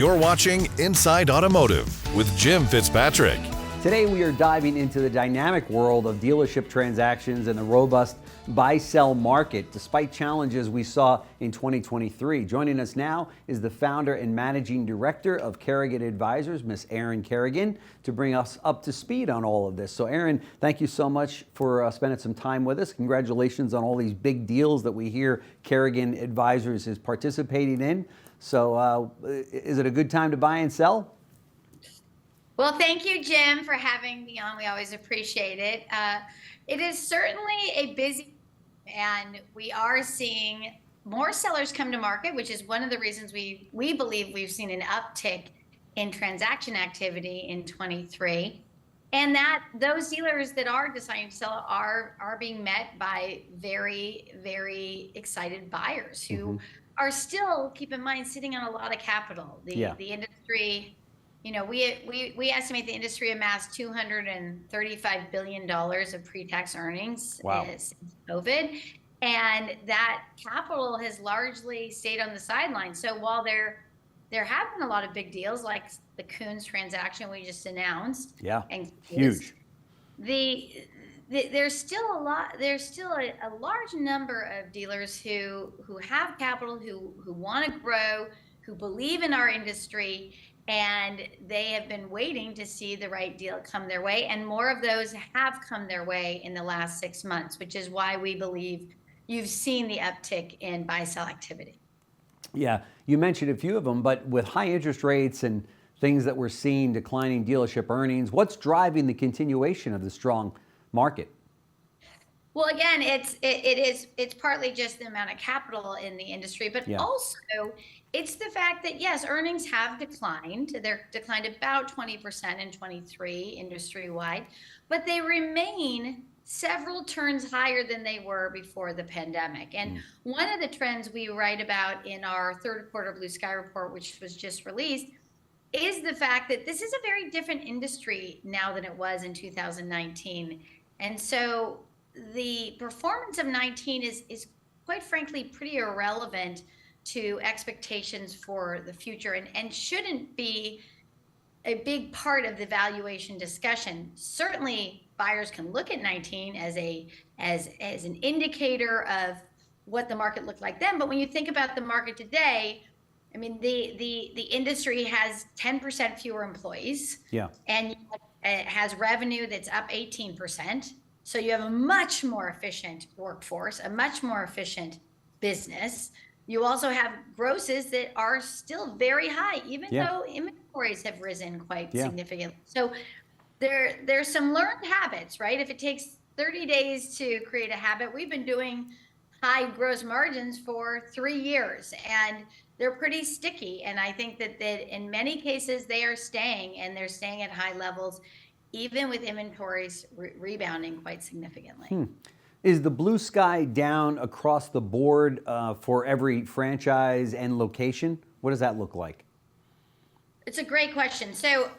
You're watching Inside Automotive with Jim Fitzpatrick. Today we are diving into the dynamic world of dealership transactions and the robust buy-sell market, despite challenges we saw in 2023. Joining us now is the founder and managing director of Kerrigan Advisors, Miss Erin Kerrigan, to bring us up to speed on all of this. So Erin, thank you so much for spending some time with us. Congratulations on all these big deals that we hear Kerrigan Advisors is participating in. So is it a good time to buy and sell? Well, thank you, Jim, for having me on. We always appreciate it. It is certainly a busy, and we are seeing more sellers come to market, which is one of the reasons we believe we've seen an uptick in transaction activity in 23. And that those dealers that are deciding to sell are being met by very, very excited buyers who are still, keep in mind, sitting on a lot of capital. The industry, you know, we estimate the industry amassed $235 billion of pre-tax earnings since COVID. And that capital has largely stayed on the sidelines. So while there have been a lot of big deals, like the Koons transaction we just announced. Yeah, and huge. There's still a large number of dealers who have capital, who want to grow, who believe in our industry, and they have been waiting to see the right deal come their way. And more of those have come their way in the last 6 months, which is why we believe you've seen the uptick in buy-sell activity. Yeah, you mentioned a few of them, but with high interest rates and things that we're seeing declining dealership earnings, what's driving the continuation of the strong market? Well, again, it's partly just the amount of capital in the industry, but also it's the fact that, yes, earnings have declined. They're declined about 20% in 23 industry-wide, but they remain several turns higher than they were before the pandemic. And one of the trends we write about in our third quarter Blue Sky report, which was just released, is the fact that this is a very different industry now than it was in 2019. And so the performance of 19 is quite frankly pretty irrelevant to expectations for the future, and shouldn't be a big part of the valuation discussion. Certainly buyers can look at 19 as an indicator of what the market looked like then, but when you think about the market today, I mean, the industry has 10% fewer employees, and it has revenue that's up 18%. So you have a much more efficient workforce, a much more efficient business. You also have grosses that are still very high, even though inventories have risen quite significantly. So there's some learned habits, right? If it takes 30 days to create a habit, we've been doing high gross margins for 3 years, and they're pretty sticky. And I think that in many cases they are staying, and they're staying at high levels, even with inventories rebounding quite significantly. Is the blue sky down across the board for every franchise and location? What does that look like? It's a great question. So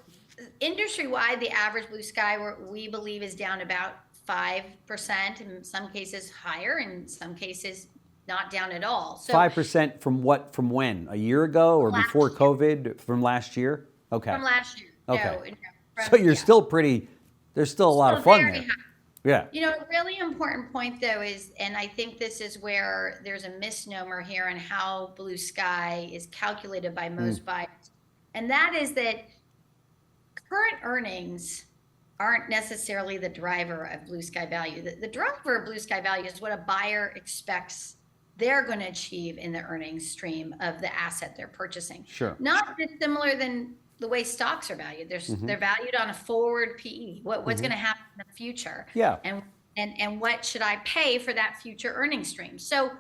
industry-wide, the average blue sky, we believe, is down about 5%, in some cases higher, in some cases not down at all. So 5% from what? From when? A year ago or before COVID? From last year? Okay. From last year. Okay. So you're still pretty, there's still a lot of fun there. High. Yeah. You know, a really important point though is, and I think this is where there's a misnomer here on how blue sky is calculated by most buyers. And that is that current earnings aren't necessarily the driver of blue sky value. The driver of blue sky value is what a buyer expects they're going to achieve in the earnings stream of the asset they're purchasing. Sure. Not dissimilar than the way stocks are valued. They're valued on a forward PE. What's going to happen in the future? Yeah. And what should I pay for that future earnings stream? So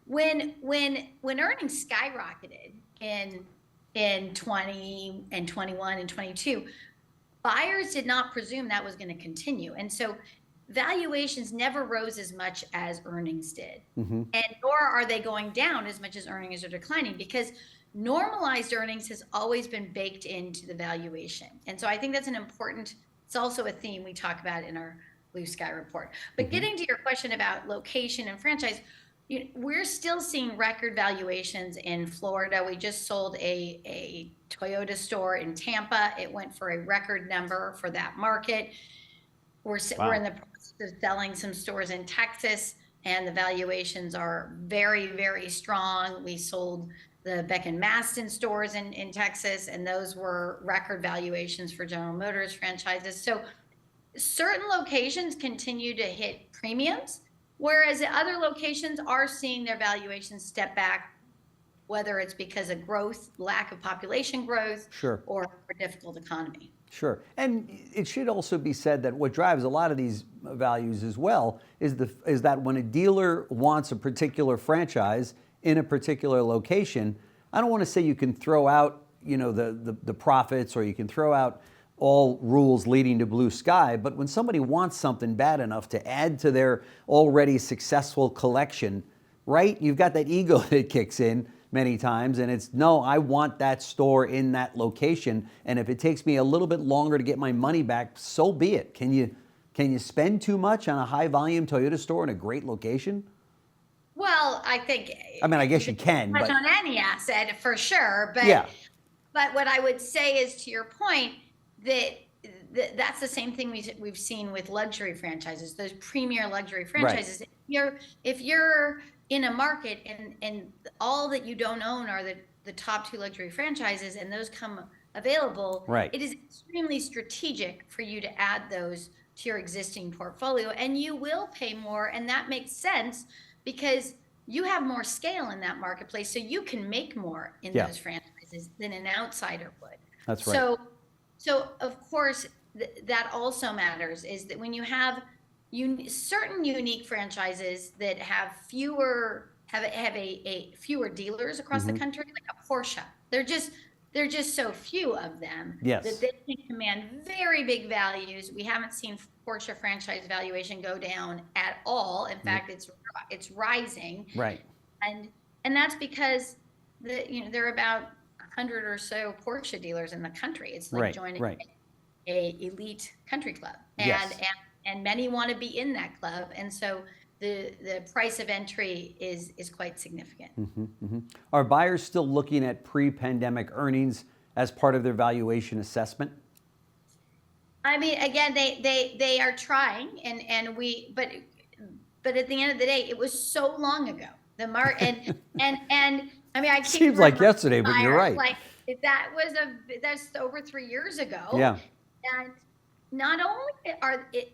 when earnings skyrocketed in 20 and 21 and 22, buyers did not presume that was going to continue. And so valuations never rose as much as earnings did. And nor are they going down as much as earnings are declining, because normalized earnings has always been baked into the valuation. And so I think that's it's also a theme we talk about in our Blue Sky report. But getting to your question about location and franchise, we're still seeing record valuations in Florida. We just sold a Toyota store in Tampa. It went for a record number for that market. We're in the process of selling some stores in Texas, and the valuations are very, very strong. We sold the Beck and Maston stores in Texas, and those were record valuations for General Motors franchises. So certain locations continue to hit premiums, whereas other locations are seeing their valuations step back, whether it's because of growth, lack of population growth, Sure. or a difficult economy. Sure. And it should also be said that what drives a lot of these values as well is that when a dealer wants a particular franchise in a particular location, I don't want to say you can throw out, the profits, or you can throw out all rules leading to blue sky, but when somebody wants something bad enough to add to their already successful collection, right? You've got that ego that kicks in many times, and it's, no, I want that store in that location, and if it takes me a little bit longer to get my money back, so be it. Can you spend too much on a high volume Toyota store in a great location? Well, I guess you can, but on any asset for sure. But yeah. But what I would say is, to your point, that's the same thing we've seen with luxury franchises, those premier luxury franchises. Right. If you're in a market and all that you don't own are the top 2 luxury franchises, and those come available, right, it is extremely strategic for you to add those to your existing portfolio, and you will pay more, and that makes sense because you have more scale in that marketplace, so you can make more in those franchises than an outsider would. That's right. So of course that also matters, is that when you have certain unique franchises that have fewer dealers across the country, like a Porsche, they're just so few of them that they can command very big values. We haven't seen Porsche franchise valuation go down at all. In fact, it's rising. Right. And that's because there are about 100 or so Porsche dealers in the country. It's like joining a elite country club, and many want to be in that club, and so the price of entry is quite significant. Are buyers still looking at pre-pandemic earnings as part of their valuation assessment? I mean, again, they are trying, but at the end of the day, it was so long ago. The and I mean, I keep seems like yesterday, but you're right. Like that's over 3 years ago. Yeah. And not only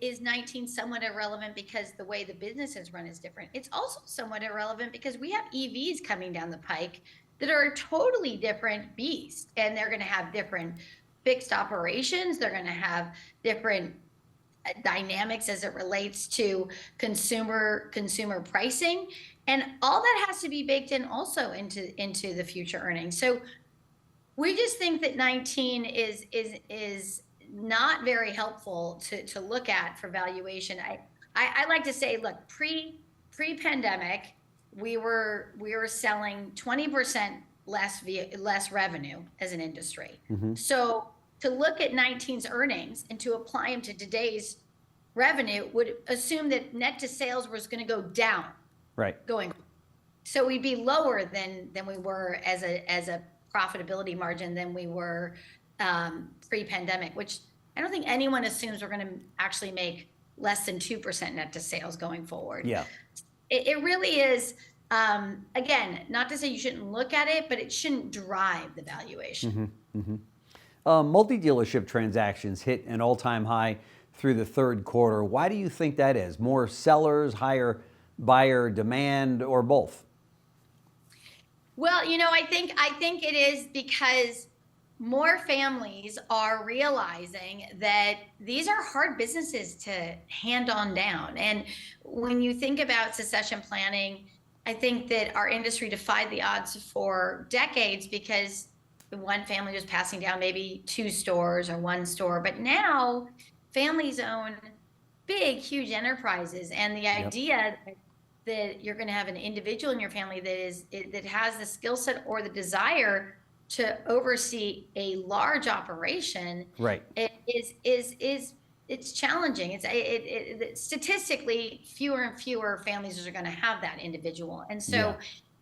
is 19 somewhat irrelevant because the way the business is run is different, it's also somewhat irrelevant because we have EVs coming down the pike that are a totally different beast, and they're going to have different fixed operations. They're going to have different dynamics as it relates to consumer pricing, and all that has to be baked in also into the future earnings. So we just think that 19 is not very helpful to look at for valuation. I like to say, look, pre-pandemic, we were selling 20% less revenue as an industry. So to look at 19's earnings and to apply them to today's revenue would assume that net to sales was going to go down. Right. So we'd be lower than we were as a profitability margin than we were pre-pandemic, which I don't think anyone assumes we're going to actually make less than 2% net to sales going forward. Yeah. It really is, again, not to say you shouldn't look at it, but it shouldn't drive the valuation. Multi-dealership transactions hit an all-time high through the third quarter. Why do you think that is? More sellers, higher buyer demand, or both? Well, I think it is because more families are realizing that these are hard businesses to hand on down. And when you think about succession planning, I think that our industry defied the odds for decades because one family was passing down maybe 2 stores or 1 store. But now families own big, huge enterprises. And the idea that you're going to have an individual in your family that has the skill set or the desire to oversee a large operation, right, is it's challenging. Statistically, fewer and fewer families are going to have that individual. And so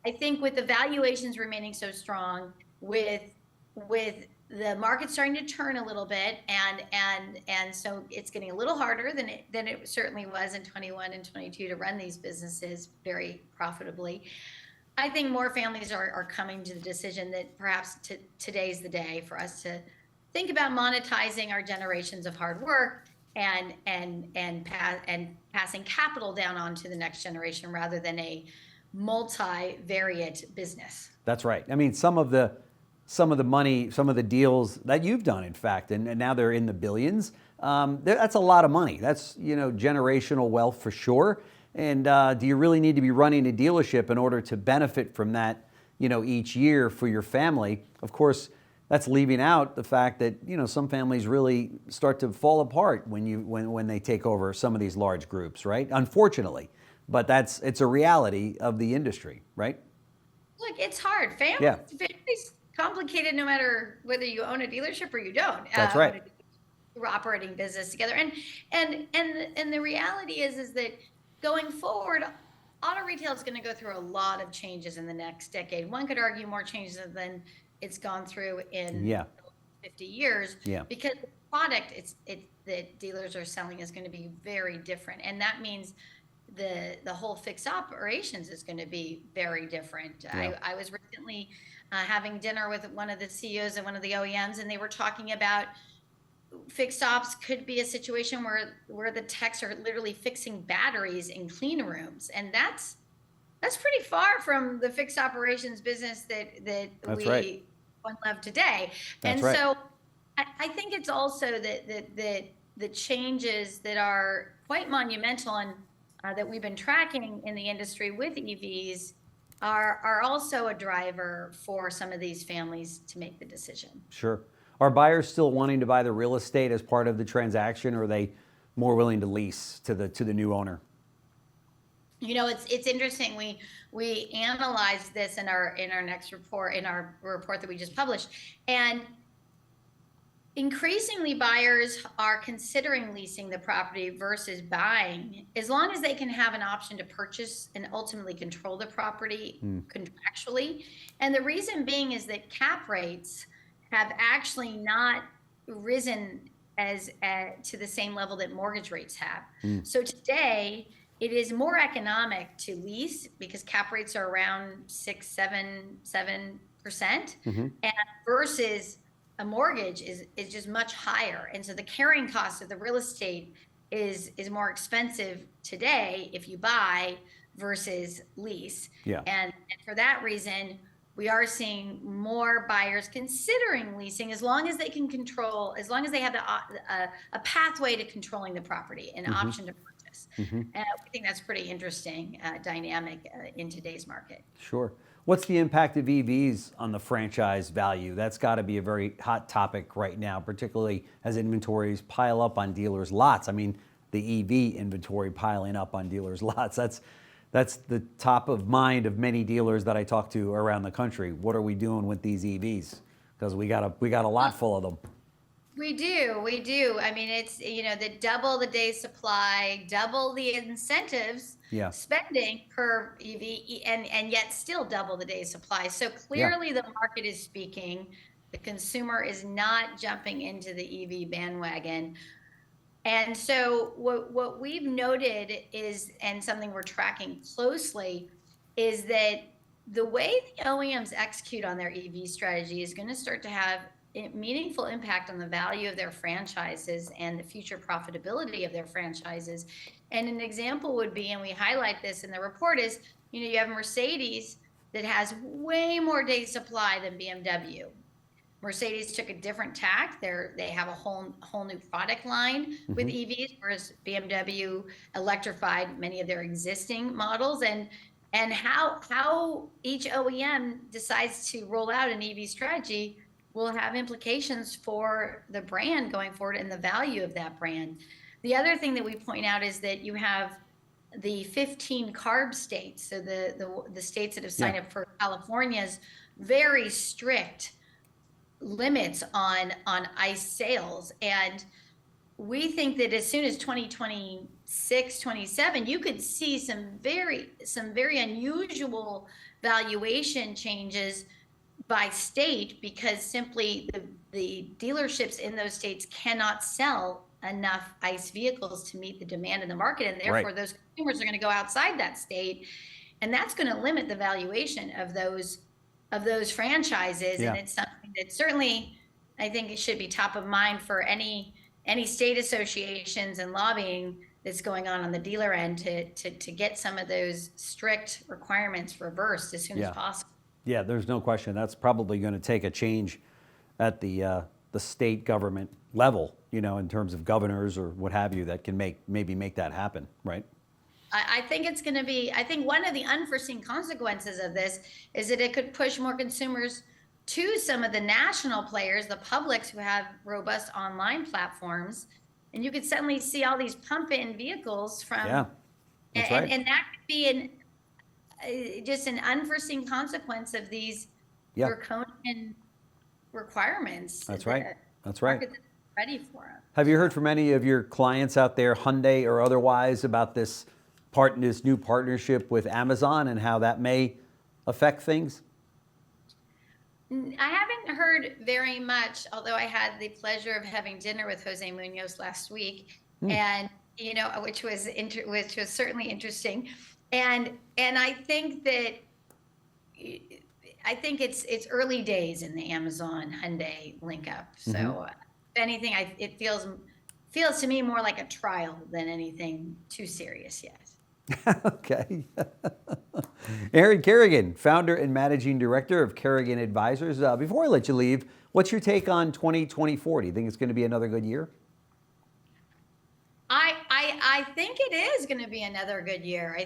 I think with the valuations remaining so strong, with the market starting to turn a little bit, and so it's getting a little harder than it certainly was in 21 and 22 to run these businesses very profitably. I think more families are coming to the decision that perhaps today's the day for us to think about monetizing our generations of hard work and passing capital down onto the next generation rather than a multivariate business. That's right. I mean, some of the money, some of the deals that you've done, in fact, and now they're in the billions. That's a lot of money. That's, generational wealth for sure. And do you really need to be running a dealership in order to benefit from that, each year for your family? Of course, that's leaving out the fact that, some families really start to fall apart when they take over some of these large groups, right? Unfortunately, but it's a reality of the industry, right? Look, it's hard. Family's complicated no matter whether you own a dealership or you don't. That's right. We're operating business together. And the reality is that going forward, auto retail is going to go through a lot of changes in the next decade. One could argue more changes than it's gone through in 50 years, because the product that dealers are selling is going to be very different, and that means the whole fixed operations is going to be very different. I was recently having dinner with one of the CEOs of one of the OEMs, and they were talking about fixed ops could be a situation where the techs are literally fixing batteries in clean rooms, and that's pretty far from the fixed operations business that we love today. So I think it's also that the changes that are quite monumental and that we've been tracking in the industry with EVs are also a driver for some of these families to make the decision. Sure. Are buyers still wanting to buy the real estate as part of the transaction, or are they more willing to lease to the new owner? It's interesting. We analyzed this in our next report, in our report that we just published, and increasingly buyers are considering leasing the property versus buying, as long as they can have an option to purchase and ultimately control the property contractually. And the reason being is that cap rates have actually not risen to the same level that mortgage rates have. So today, it is more economic to lease because cap rates are around 6-7%, and versus a mortgage is just much higher. And so the carrying cost of the real estate is more expensive today if you buy versus lease. And for that reason, we are seeing more buyers considering leasing as long as they can control, as long as they have a pathway to controlling the property, an option to purchase. And I think that's pretty interesting dynamic in today's market. Sure. What's the impact of EVs on the franchise value? That's got to be a very hot topic right now, particularly as inventories pile up on dealers' lots. I mean, the EV inventory piling up on dealers' lots. That's the top of mind of many dealers that I talk to around the country. What are we doing with these EVs? Because we got a lot full of them. We do. I mean, it's, the double the day supply, double the incentives, spending per EV, and yet still double the day supply. So clearly the market is speaking. The consumer is not jumping into the EV bandwagon. And so what we've noted is, and something we're tracking closely, is that the way the OEMs execute on their EV strategy is going to start to have a meaningful impact on the value of their franchises and the future profitability of their franchises. And an example would be, and we highlight this in the report, is, you have Mercedes that has way more day supply than BMW. Mercedes took a different tack. They have a whole new product line with EVs, whereas BMW electrified many of their existing models. And how each OEM decides to roll out an EV strategy will have implications for the brand going forward and the value of that brand. The other thing that we point out is that you have the 15 CARB states, so the states that have signed up for California's very strict limits on ICE sales, and we think that as soon as 2026, 27, you could see some very unusual valuation changes by state, because simply the dealerships in those states cannot sell enough ICE vehicles to meet the demand in the market, and therefore those consumers are going to go outside that state, and that's going to limit the valuation of those franchises. And it's something that certainly I think it should be top of mind for any state associations and lobbying that's going on the dealer end to get some of those strict requirements reversed as soon as possible. Yeah, there's no question. That's probably going to take a change at the state government level, in terms of governors or what have you, that can maybe make that happen, right? I think it's going to be, I think one of the unforeseen consequences of this is that it could push more consumers to some of the national players, the publics who have robust online platforms. And you could suddenly see all these pump-in vehicles from, that's right. And that could be just an unforeseen consequence of these draconian requirements. That's right. That's right. Ready for them. Have you heard from any of your clients out there, Hyundai or otherwise, about this new partnership with Amazon and how that may affect things? I haven't heard very much, although I had the pleasure of having dinner with Jose Munoz last week, and which was certainly interesting, and I think it's early days in the Amazon Hyundai link up. So if anything, it feels to me more like a trial than anything too serious yet. Okay. Erin Kerrigan, founder and managing director of Kerrigan Advisors. Before I let you leave, what's your take on 2024? Do you think it's going to be another good year? I think it is going to be another good year.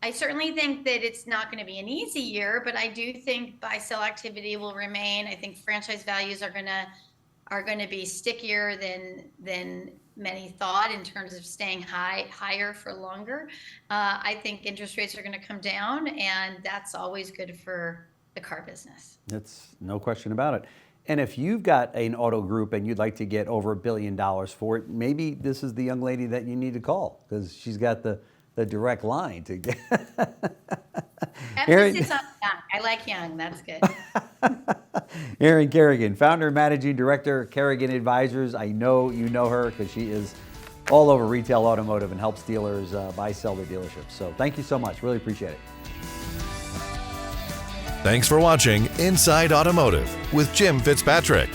I certainly think that it's not going to be an easy year, but I do think buy-sell activity will remain. I think franchise values are going to be stickier than many thought in terms of staying higher for longer. I think interest rates are going to come down, and that's always good for the car business. That's no question about it. And if you've got an auto group and you'd like to get over $1 billion for it, maybe this is the young lady that you need to call, because she's got the direct line to get. Emphasis on young. I like young. That's good. Erin Kerrigan, founder and managing director, Kerrigan Advisors. I know you know her because she is all over retail automotive and helps dealers buy, sell their dealerships. So thank you so much. Really appreciate it. Thanks for watching Inside Automotive with Jim Fitzpatrick.